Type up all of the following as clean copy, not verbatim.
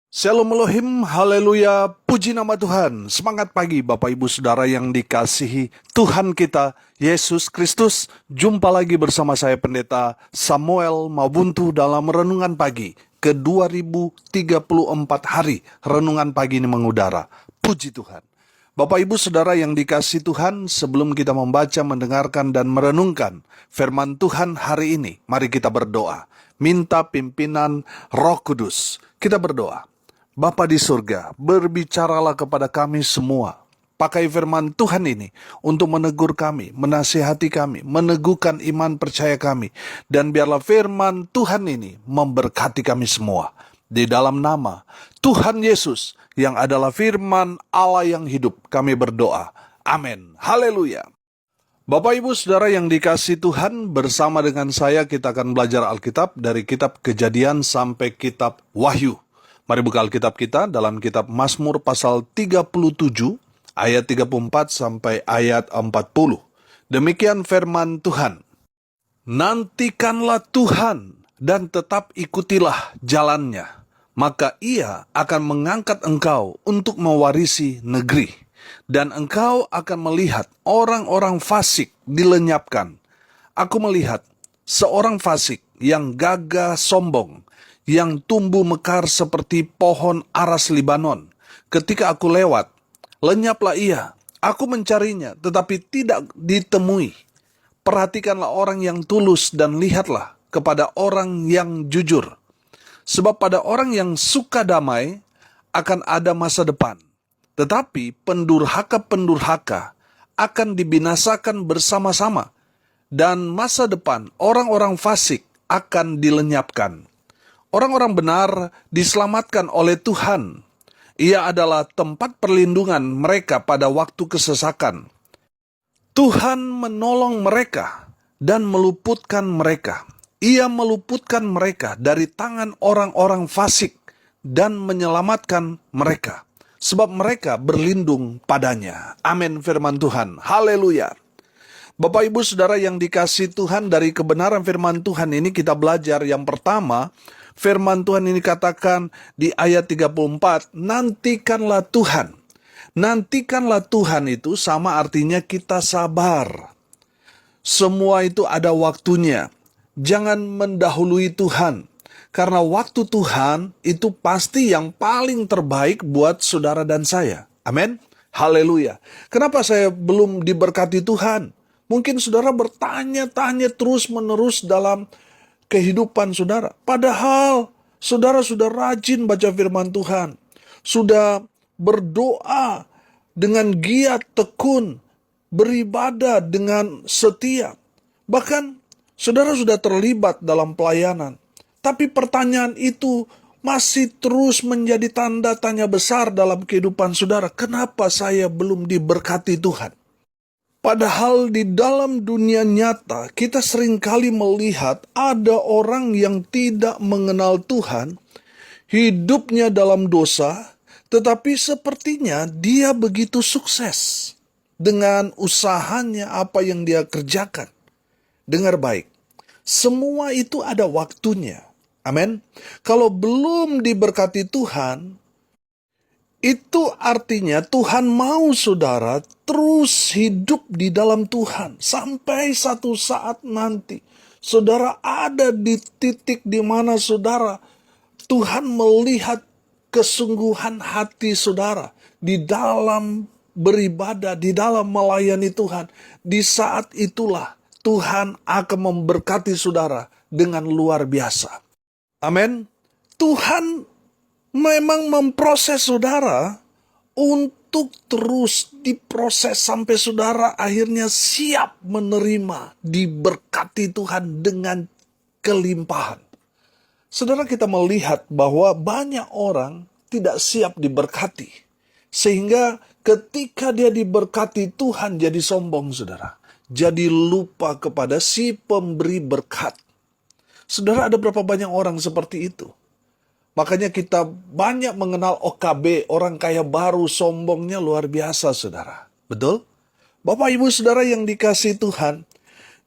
Shalom Elohim, haleluya, puji nama Tuhan. Semangat pagi Bapak Ibu Saudara yang dikasihi Tuhan kita, Yesus Kristus. Jumpa lagi bersama saya Pendeta Samuel Mabuntu dalam Renungan Pagi ke 2034 hari. Renungan Pagi ini mengudara. Puji Tuhan. Bapak Ibu Saudara yang dikasihi Tuhan, sebelum kita membaca, mendengarkan, dan merenungkan firman Tuhan hari ini, mari kita berdoa. Minta pimpinan Roh Kudus. Kita berdoa. Bapa di surga, berbicaralah kepada kami semua. Pakai firman Tuhan ini untuk menegur kami, menasihati kami, meneguhkan iman percaya kami. Dan biarlah firman Tuhan ini memberkati kami semua. Di dalam nama Tuhan Yesus yang adalah firman Allah yang hidup, kami berdoa. Amin. Haleluya. Bapak Ibu Saudara yang dikasihi Tuhan, bersama dengan saya kita akan belajar Alkitab dari kitab Kejadian sampai kitab Wahyu. Mari buka Alkitab kita dalam kitab Mazmur pasal 37 ayat 34 sampai ayat 40. Demikian firman Tuhan. Nantikanlah Tuhan dan tetap ikutilah jalannya, maka Ia akan mengangkat engkau untuk mewarisi negeri, dan engkau akan melihat orang-orang fasik dilenyapkan. Aku melihat seorang fasik yang gagah sombong, yang tumbuh mekar seperti pohon aras Libanon. Ketika aku lewat, lenyaplah ia. Aku mencarinya, tetapi tidak ditemui. Perhatikanlah orang yang tulus dan lihatlah kepada orang yang jujur. Sebab pada orang yang suka damai akan ada masa depan. Tetapi pendurhaka-pendurhaka akan dibinasakan bersama-sama. Dan masa depan orang-orang fasik akan dilenyapkan. Orang-orang benar diselamatkan oleh Tuhan. Ia adalah tempat perlindungan mereka pada waktu kesesakan. Tuhan menolong mereka dan meluputkan mereka. Ia meluputkan mereka dari tangan orang-orang fasik dan menyelamatkan mereka. Sebab mereka berlindung padanya. Amin firman Tuhan. Haleluya. Bapak Ibu Saudara yang dikasihi Tuhan, dari kebenaran firman Tuhan ini kita belajar yang pertama. Firman Tuhan ini katakan di ayat 34, nantikanlah Tuhan. Nantikanlah Tuhan itu sama artinya kita sabar. Semua itu ada waktunya. Jangan mendahului Tuhan. Karena waktu Tuhan itu pasti yang paling terbaik buat saudara dan saya. Amin. Haleluya. Kenapa saya belum diberkati Tuhan? Mungkin saudara bertanya-tanya terus-menerus dalam kehidupan saudara. Padahal saudara sudah rajin baca firman Tuhan. Sudah berdoa dengan giat tekun. Beribadah dengan setia. Bahkan saudara sudah terlibat dalam pelayanan. Tapi pertanyaan itu masih terus menjadi tanda tanya besar dalam kehidupan saudara. Kenapa saya belum diberkati Tuhan? Padahal di dalam dunia nyata kita seringkali melihat ada orang yang tidak mengenal Tuhan, hidupnya dalam dosa, tetapi sepertinya dia begitu sukses dengan usahanya apa yang dia kerjakan. Dengar baik, semua itu ada waktunya. Amin. Kalau belum diberkati Tuhan, itu artinya Tuhan mau saudara terus hidup di dalam Tuhan. Sampai satu saat nanti saudara ada di titik di mana saudara, Tuhan melihat kesungguhan hati saudara di dalam beribadah, di dalam melayani Tuhan. Di saat itulah Tuhan akan memberkati saudara dengan luar biasa. Amin. Tuhan memang memproses saudara untuk terus diproses sampai saudara akhirnya siap menerima, diberkati Tuhan dengan kelimpahan. Saudara, kita melihat bahwa banyak orang tidak siap diberkati. Sehingga ketika dia diberkati Tuhan jadi sombong saudara. Jadi lupa kepada si pemberi berkat. Saudara, ada berapa banyak orang seperti itu? Makanya kita banyak mengenal OKB, orang kaya baru, sombongnya luar biasa saudara. Betul? Bapak Ibu Saudara yang dikasihi Tuhan,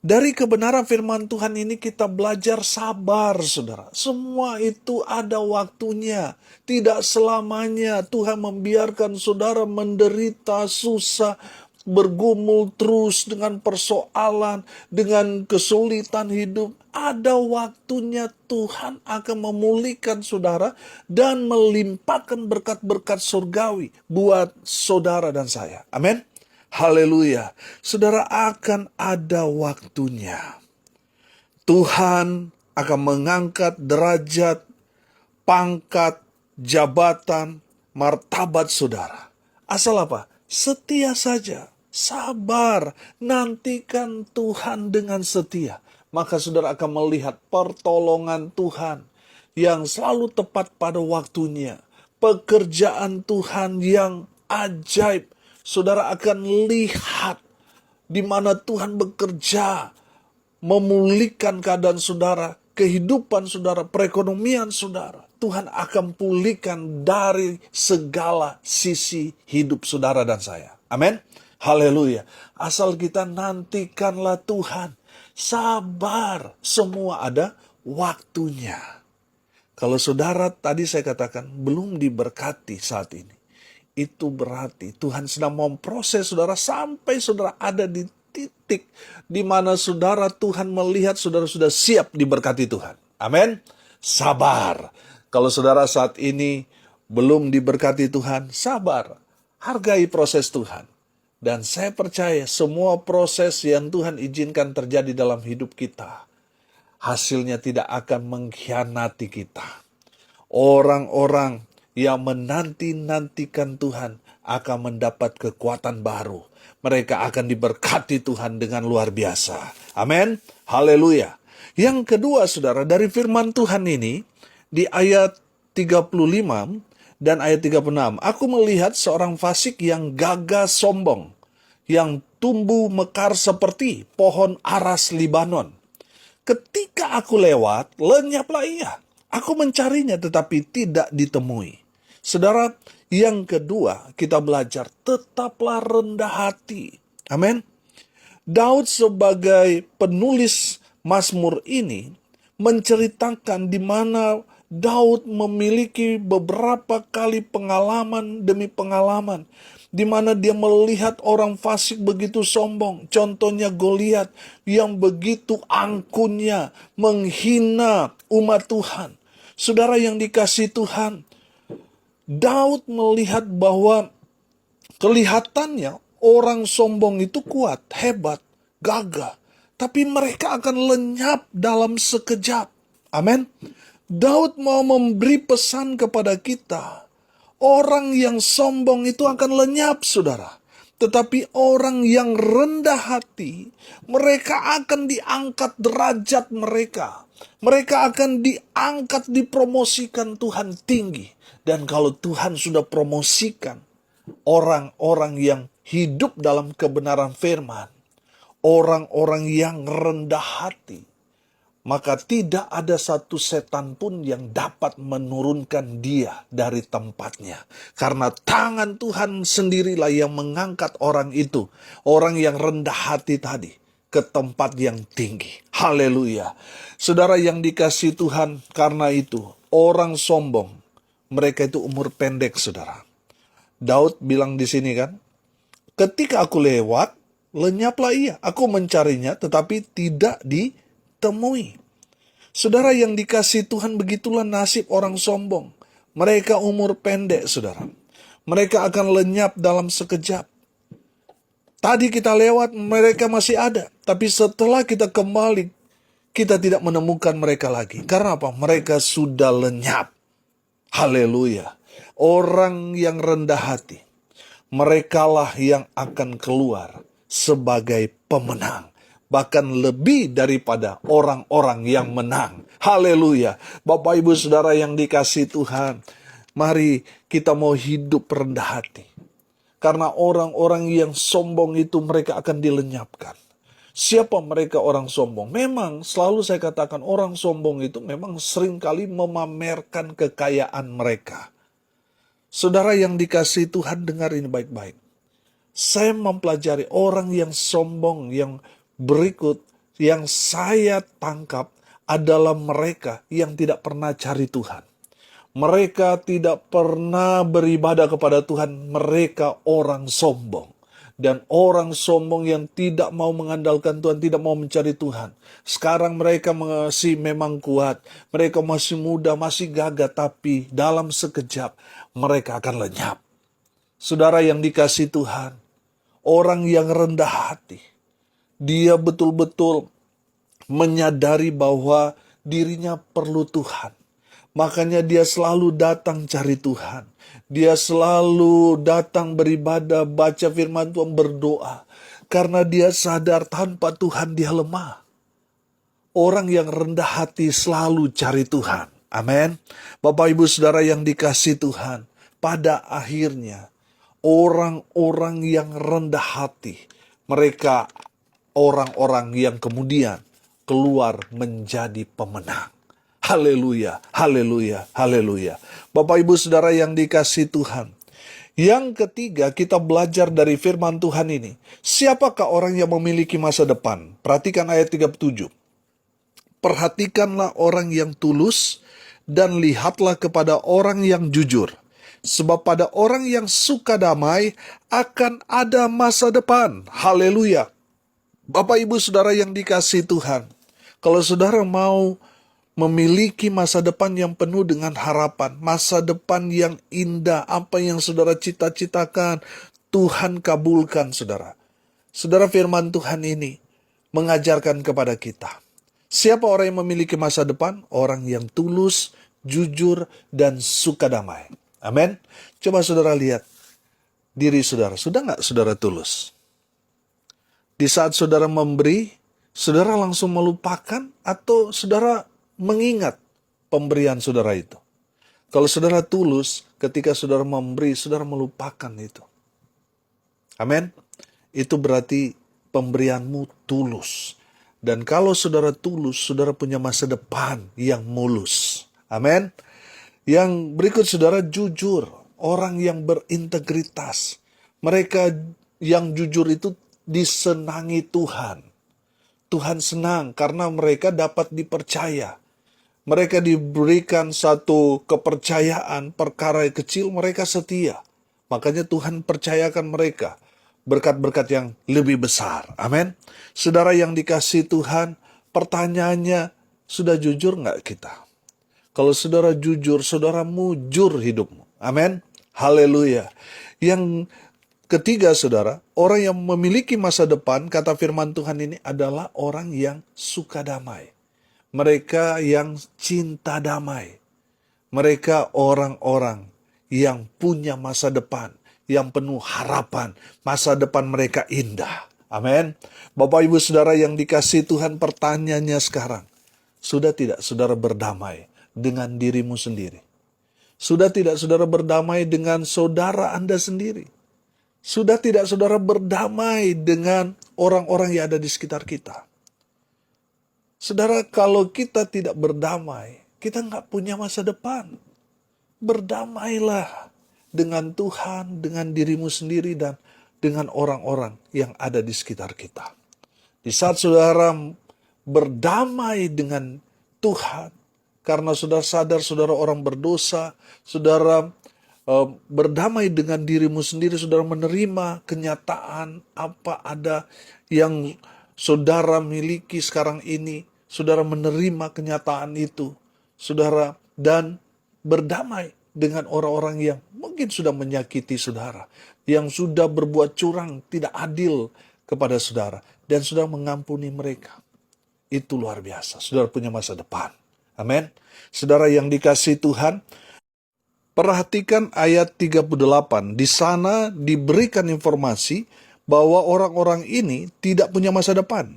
Dari kebenaran firman Tuhan ini kita belajar sabar, saudara. Semua itu ada waktunya. Tidak selamanya Tuhan membiarkan saudara menderita, susah, bergumul terus dengan persoalan, dengan kesulitan hidup. Ada waktunya Tuhan akan memulihkan saudara dan melimpahkan berkat-berkat surgawi buat saudara dan saya. Amin. Haleluya. Saudara, akan ada waktunya. Tuhan akan mengangkat derajat, pangkat, jabatan, martabat saudara. Asal apa? Setia saja. Sabar. Nantikan Tuhan dengan setia. Maka saudara akan melihat pertolongan Tuhan yang selalu tepat pada waktunya. Pekerjaan Tuhan yang ajaib. Saudara akan lihat di mana Tuhan bekerja memulihkan keadaan saudara, kehidupan saudara, perekonomian saudara. Tuhan akan pulihkan dari segala sisi hidup saudara dan saya. Amin. Haleluya. Asal kita nantikanlah Tuhan. Sabar. Semua ada waktunya. Kalau saudara tadi saya katakan belum diberkati saat ini, itu berarti Tuhan sedang memproses saudara sampai saudara ada di titik di mana saudara Tuhan melihat saudara sudah siap diberkati Tuhan. Amin. Sabar. Kalau saudara saat ini belum diberkati Tuhan, sabar. Hargai proses Tuhan. Dan saya percaya semua proses yang Tuhan izinkan terjadi dalam hidup kita, hasilnya tidak akan mengkhianati kita. Orang-orang yang menanti-nantikan Tuhan akan mendapat kekuatan baru. Mereka akan diberkati Tuhan dengan luar biasa. Amin. Haleluya. Yang kedua saudara, dari firman Tuhan ini, di ayat 35 dan ayat 36, aku melihat seorang fasik yang gagah sombong, yang tumbuh mekar seperti pohon aras Libanon. Ketika aku lewat, lenyaplah ia. Aku mencarinya tetapi tidak ditemui. Saudara, yang kedua kita belajar tetaplah rendah hati. Amin. Daud sebagai penulis Mazmur ini menceritakan di mana Daud memiliki beberapa kali pengalaman demi pengalaman, di mana dia melihat orang fasik begitu sombong. Contohnya Goliat yang begitu angkunnya menghina umat Tuhan. Saudara yang dikasihi Tuhan, Daud melihat bahwa kelihatannya orang sombong itu kuat, hebat, gagah. Tapi mereka akan lenyap dalam sekejap. Amin. Daud mau memberi pesan kepada kita. Orang yang sombong itu akan lenyap, saudara. Tetapi orang yang rendah hati, mereka akan diangkat derajat mereka. Mereka akan diangkat, dipromosikan Tuhan tinggi. Dan kalau Tuhan sudah promosikan orang-orang yang hidup dalam kebenaran firman, orang-orang yang rendah hati, maka tidak ada satu setan pun yang dapat menurunkan dia dari tempatnya. Karena tangan Tuhan sendirilah yang mengangkat orang itu, orang yang rendah hati tadi, ke tempat yang tinggi. Haleluya. Saudara yang dikasihi Tuhan, karena itu orang sombong, mereka itu umur pendek, saudara. Daud bilang di sini kan, ketika aku lewat, lenyaplah ia. Aku mencarinya, tetapi tidak ditemui. Saudara yang dikasihi Tuhan, begitulah nasib orang sombong. Mereka umur pendek, saudara. Mereka akan lenyap dalam sekejap. Tadi kita lewat, mereka masih ada. Tapi setelah kita kembali, kita tidak menemukan mereka lagi. Karena apa? Mereka sudah lenyap. Haleluya. Orang yang rendah hati, merekalah yang akan keluar sebagai pemenang. Bahkan lebih daripada orang-orang yang menang. Haleluya. Bapak Ibu Saudara yang dikasihi Tuhan, mari kita mau hidup rendah hati. Karena orang-orang yang sombong itu mereka akan dilenyapkan. Siapa mereka orang sombong? Memang selalu saya katakan orang sombong itu memang seringkali memamerkan kekayaan mereka. Saudara yang dikasihi Tuhan, dengar ini baik-baik. Saya mempelajari orang yang sombong yang berikut yang saya tangkap adalah mereka yang tidak pernah cari Tuhan. Mereka tidak pernah beribadah kepada Tuhan. Mereka orang sombong. Dan orang sombong yang tidak mau mengandalkan Tuhan, tidak mau mencari Tuhan. Sekarang mereka masih memang kuat. Mereka masih muda, masih gagah. Tapi dalam sekejap mereka akan lenyap. Saudara yang dikasihi Tuhan, orang yang rendah hati, dia betul-betul menyadari bahwa dirinya perlu Tuhan. Makanya dia selalu datang cari Tuhan. Dia selalu datang beribadah, baca firman Tuhan, berdoa. Karena dia sadar tanpa Tuhan dia lemah. Orang yang rendah hati selalu cari Tuhan. Amin. Bapak Ibu Saudara yang dikasihi Tuhan, pada akhirnya orang-orang yang rendah hati, mereka orang-orang yang kemudian keluar menjadi pemenang. Haleluya, haleluya, haleluya. Bapak Ibu Saudara yang dikasihi Tuhan. Yang ketiga, kita belajar dari firman Tuhan ini. Siapakah orang yang memiliki masa depan? Perhatikan ayat 37. Perhatikanlah orang yang tulus dan lihatlah kepada orang yang jujur. Sebab pada orang yang suka damai akan ada masa depan. Haleluya. Bapak Ibu Saudara yang dikasihi Tuhan. Kalau saudara mau memiliki masa depan yang penuh dengan harapan, masa depan yang indah, apa yang saudara cita-citakan, Tuhan kabulkan saudara. Saudara, firman Tuhan ini mengajarkan kepada kita. Siapa orang yang memiliki masa depan? Orang yang tulus, jujur, dan suka damai. Amin. Coba saudara lihat diri saudara. Sudah nggak saudara tulus? Di saat saudara memberi, saudara langsung melupakan atau saudara mengingat pemberian saudara itu? Kalau saudara tulus, ketika saudara memberi, saudara melupakan itu. Amin. Itu berarti pemberianmu tulus. Dan kalau saudara tulus, saudara punya masa depan yang mulus. Amin. Yang berikut saudara, jujur. Orang yang berintegritas. Mereka yang jujur itu disenangi Tuhan. Tuhan senang karena mereka dapat dipercaya. Mereka diberikan satu kepercayaan, perkara yang kecil mereka setia. Makanya Tuhan percayakan mereka berkat-berkat yang lebih besar. Amin. Saudara yang dikasihi Tuhan, pertanyaannya, sudah jujur nggak kita? Kalau saudara jujur, saudara mujur hidupmu. Amin. Haleluya. Yang ketiga saudara, orang yang memiliki masa depan, kata firman Tuhan ini adalah orang yang suka damai. Mereka yang cinta damai. Mereka orang-orang yang punya masa depan, yang penuh harapan. Masa depan mereka indah. Amin. Bapak Ibu Saudara yang dikasihi Tuhan, pertanyaannya sekarang. Sudah tidak saudara berdamai dengan dirimu sendiri? Sudah tidak saudara berdamai dengan saudara Anda sendiri? Sudah tidak saudara berdamai dengan orang-orang yang ada di sekitar kita? Saudara, kalau kita tidak berdamai, kita nggak punya masa depan. Berdamailah dengan Tuhan, dengan dirimu sendiri, dan dengan orang-orang yang ada di sekitar kita. Di saat saudara berdamai dengan Tuhan, karena saudara sadar saudara orang berdosa, saudara berdamai dengan dirimu sendiri, saudara menerima kenyataan apa ada yang saudara miliki sekarang ini, saudara menerima kenyataan itu, saudara, dan berdamai dengan orang-orang yang mungkin sudah menyakiti saudara, yang sudah berbuat curang, tidak adil kepada saudara, dan saudara mengampuni mereka. Itu luar biasa, saudara punya masa depan. Amin. Saudara yang dikasihi Tuhan, perhatikan ayat 38. Di sana diberikan informasi bahwa orang-orang ini tidak punya masa depan.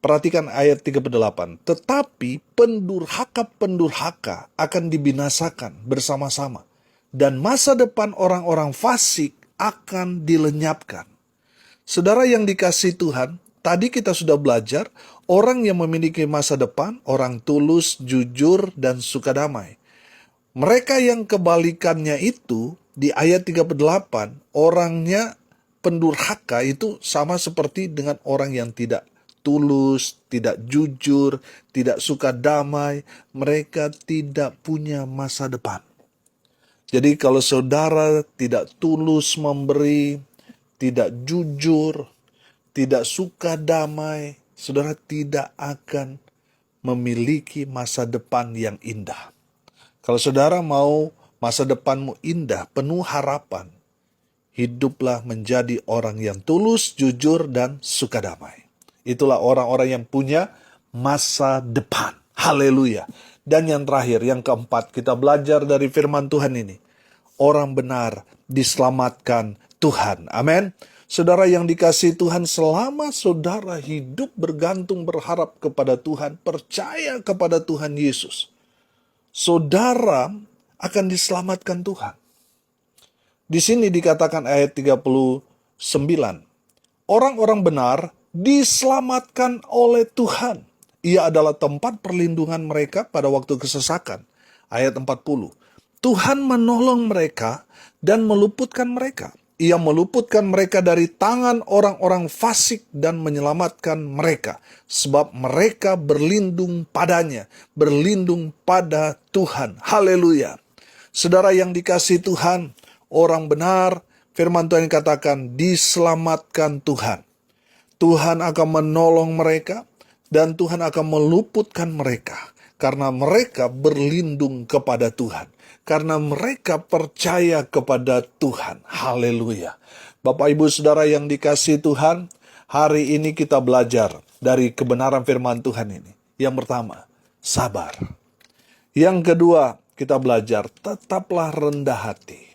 Perhatikan ayat 38. Tetapi pendurhaka-pendurhaka akan dibinasakan bersama-sama. Dan masa depan orang-orang fasik akan dilenyapkan. Saudara yang dikasihi Tuhan, tadi kita sudah belajar orang yang memiliki masa depan, orang tulus, jujur, dan suka damai. Mereka yang kebalikannya itu, di ayat 38, orangnya pendurhaka itu sama seperti dengan orang yang tidak tulus, tidak jujur, tidak suka damai, mereka tidak punya masa depan. Jadi kalau saudara tidak tulus memberi, tidak jujur, tidak suka damai, saudara tidak akan memiliki masa depan yang indah. Kalau saudara mau masa depanmu indah, penuh harapan, hiduplah menjadi orang yang tulus, jujur, dan suka damai. Itulah orang-orang yang punya masa depan. Haleluya. Dan yang terakhir, yang keempat, kita belajar dari firman Tuhan ini. Orang benar diselamatkan Tuhan. Amin. Saudara yang dikasihi Tuhan, selama saudara hidup bergantung berharap kepada Tuhan, percaya kepada Tuhan Yesus, saudara akan diselamatkan Tuhan. Di sini dikatakan ayat 39, orang-orang benar diselamatkan oleh Tuhan. Ia adalah tempat perlindungan mereka pada waktu kesesakan. Ayat 40, Tuhan menolong mereka dan meluputkan mereka. Ia meluputkan mereka dari tangan orang-orang fasik dan menyelamatkan mereka. Sebab mereka berlindung padanya, berlindung pada Tuhan. Haleluya. Saudara yang dikasihi Tuhan, orang benar, firman Tuhan katakan, diselamatkan Tuhan. Tuhan akan menolong mereka dan Tuhan akan meluputkan mereka. Karena mereka berlindung kepada Tuhan. Karena mereka percaya kepada Tuhan. Haleluya. Bapak Ibu Saudara yang dikasihi Tuhan, hari ini kita belajar dari kebenaran firman Tuhan ini. Yang pertama, sabar. Yang kedua, kita belajar tetaplah rendah hati.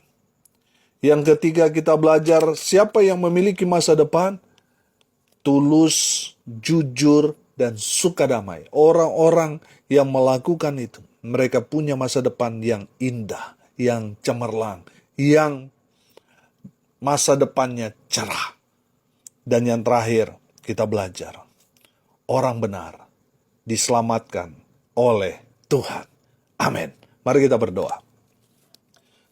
Yang ketiga, kita belajar siapa yang memiliki masa depan, tulus, jujur, dan suka damai. Orang-orang yang melakukan itu, mereka punya masa depan yang indah, yang cemerlang, yang masa depannya cerah. Dan yang terakhir, kita belajar, orang benar diselamatkan oleh Tuhan. Amin. Mari kita berdoa.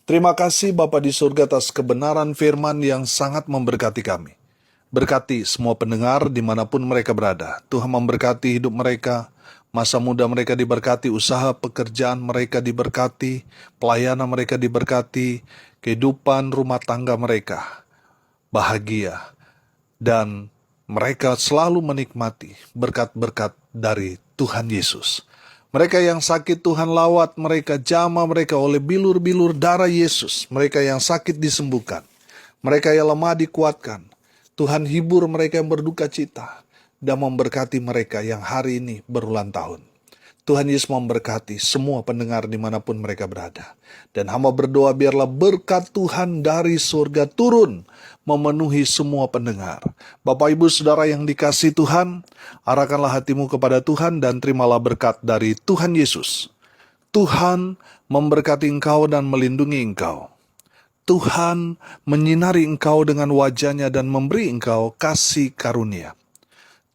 Terima kasih Bapa di surga atas kebenaran firman yang sangat memberkati kami. Berkati semua pendengar dimanapun mereka berada. Tuhan memberkati hidup mereka, masa muda mereka diberkati, usaha pekerjaan mereka diberkati, pelayanan mereka diberkati, kehidupan rumah tangga mereka bahagia, dan mereka selalu menikmati berkat-berkat dari Tuhan Yesus. Mereka yang sakit Tuhan lawat, mereka jamah mereka oleh bilur-bilur darah Yesus. Mereka yang sakit disembuhkan, mereka yang lemah dikuatkan. Tuhan hibur mereka yang berduka cita dan memberkati mereka yang hari ini berulang tahun. Tuhan Yesus memberkati semua pendengar dimanapun mereka berada. Dan hamba berdoa biarlah berkat Tuhan dari surga turun memenuhi semua pendengar. Bapak Ibu Saudara yang dikasihi Tuhan, arahkanlah hatimu kepada Tuhan dan terimalah berkat dari Tuhan Yesus. Tuhan memberkati engkau dan melindungi engkau. Tuhan menyinari engkau dengan wajah-Nya dan memberi engkau kasih karunia.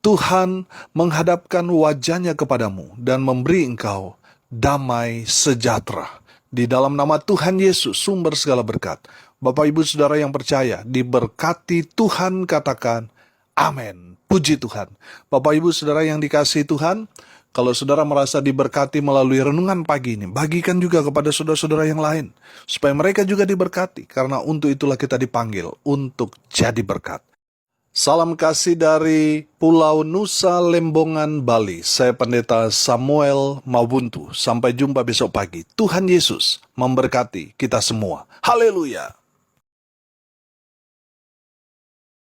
Tuhan menghadapkan wajah-Nya kepadamu dan memberi engkau damai sejahtera. Di dalam nama Tuhan Yesus, sumber segala berkat. Bapak Ibu Saudara yang percaya, diberkati Tuhan, katakan amin. Puji Tuhan. Bapak Ibu Saudara yang dikasihi Tuhan, kalau saudara merasa diberkati melalui renungan pagi ini, bagikan juga kepada saudara-saudara yang lain, supaya mereka juga diberkati, karena untuk itulah kita dipanggil untuk jadi berkat. Salam kasih dari Pulau Nusa Lembongan, Bali. Saya Pendeta Samuel Mabuntu. Sampai jumpa besok pagi. Tuhan Yesus memberkati kita semua. Haleluya.